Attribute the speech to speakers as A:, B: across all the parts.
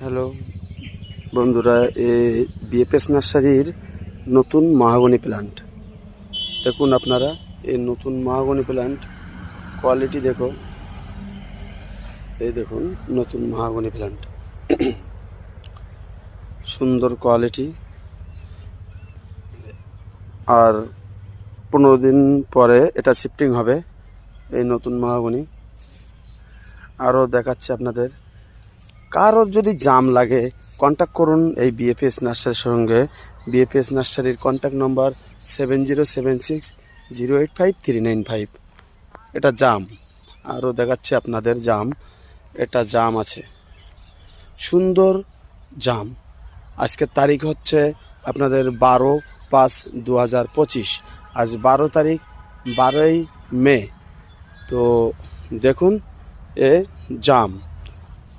A: Hello বন্ধুরা, এই BFS নার্সারির নতুন মাহাগনি প্ল্যান্ট দেখুন। আপনারা এই নতুন মাহাগনি প্ল্যান্ট কোয়ালিটি দেখো, এই দেখুন নতুন মাহাগনি প্ল্যান্ট, সুন্দর কোয়ালিটি। আর 15 দিন পরে এটা শিফটিং হবে, এই নতুন মাহাগনি। আরও দেখাচ্ছে আপনাদের। কারোর যদি জাম লাগে কন্ট্যাক্ট করুন এই বিএফএস নার্সারির সঙ্গে। বিএফএস নার্সারির কন্ট্যাক্ট নম্বর 7076085395। এটা জাম। আরও দেখাচ্ছে আপনাদের জাম, এটা জাম আছে, সুন্দর জাম। আজকের তারিখ হচ্ছে আপনাদের 12/5/2025। আজ 12 তারিখ, 12ই মে। তো দেখুন এ জাম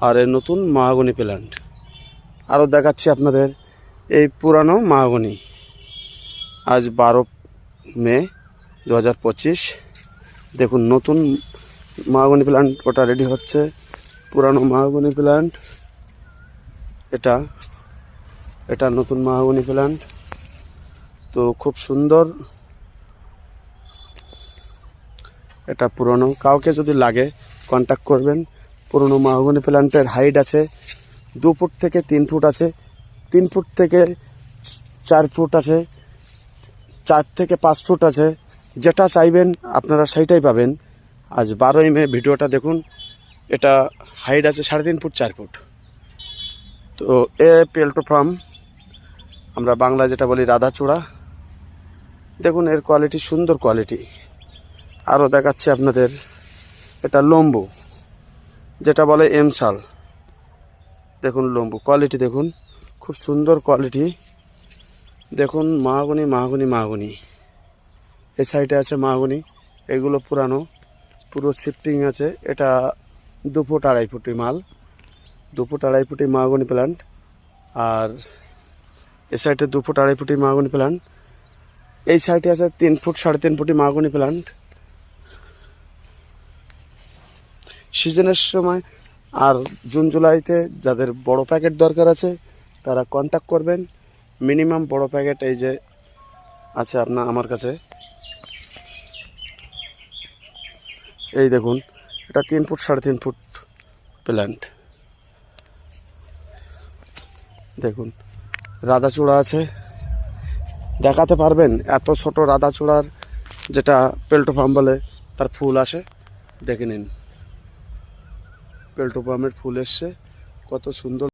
A: আর এর নতুন মাহাগনি প্ল্যান্ট। আরও দেখাচ্ছি আপনাদের এই পুরানো মাহাগনি। আজ 12 মে 2025। দেখুন নতুন মাহাগনি প্ল্যান্ট, ওটা রেডি হচ্ছে। পুরানো মাহাগনি প্ল্যান্ট, এটা নতুন মাহাগনি প্ল্যান্ট। তো খুব সুন্দর। এটা পুরনো, কাউকে যদি লাগে কন্ট্যাক্ট করবেন। পুরনো মাহাগনি প্ল্যান্টের হাইট আছে 2 ফুট থেকে 3 ফুট আছে, 3 ফুট থেকে 4 ফুট আছে, 4 থেকে 5 ফুট আছে। যেটা চাইবেন আপনারা সেইটাই পাবেন। আজ 12ই মে, ভিডিওটা দেখুন। এটা হাইট আছে 3.5 ফুট 4 ফুট। তো এ পেল্টো ফার্ম, আমরা বাংলা যেটা বলি রাধাচূড়া। দেখুন এর কোয়ালিটি, সুন্দর কোয়ালিটি। আরও দেখাচ্ছি আপনাদের, এটা লম্বু, যেটা বলে এমসাল। দেখুন লম্বু কোয়ালিটি দেখুন, খুব সুন্দর কোয়ালিটি। দেখুন মাহাগনি মাহাগনি মাহাগনি। এই সাইডে আছে মাহাগনি, এগুলো পুরানো, পুরো শিফটিং আছে। এটা 2 ফুট 2.5 ফুটি মাল, 2 ফুট 2.5 ফুটি মাহাগনি প্ল্যান্ট। আর এই সাইডে 2 ফুট 2.5 ফুটি মাহাগনি প্ল্যান্ট। এই সাইডে আছে 3 ফুট 3.5 ফুটি মাহাগনি প্ল্যান্ট। সিজনের সময় আর জুন জুলাইতে যাদের বড় প্যাকেট দরকার আছে তারা কন্ট্যাক্ট করবেন। মিনিমাম বড় প্যাকেট এই যে আছে আমার কাছে। এই দেখুন, এটা 3 ফুট 3.5 ফুট প্ল্যান্ট। দেখুন রাধাচূড়া আছে, দেখাতে পারবেন এত ছোট রাধাচূড়ার, যেটা পেল্টো ফার্ম বলে, তার ফুল আসে। দেখে নিন পেল্টো ফার্মের ফুল এসছে, কত সুন্দর।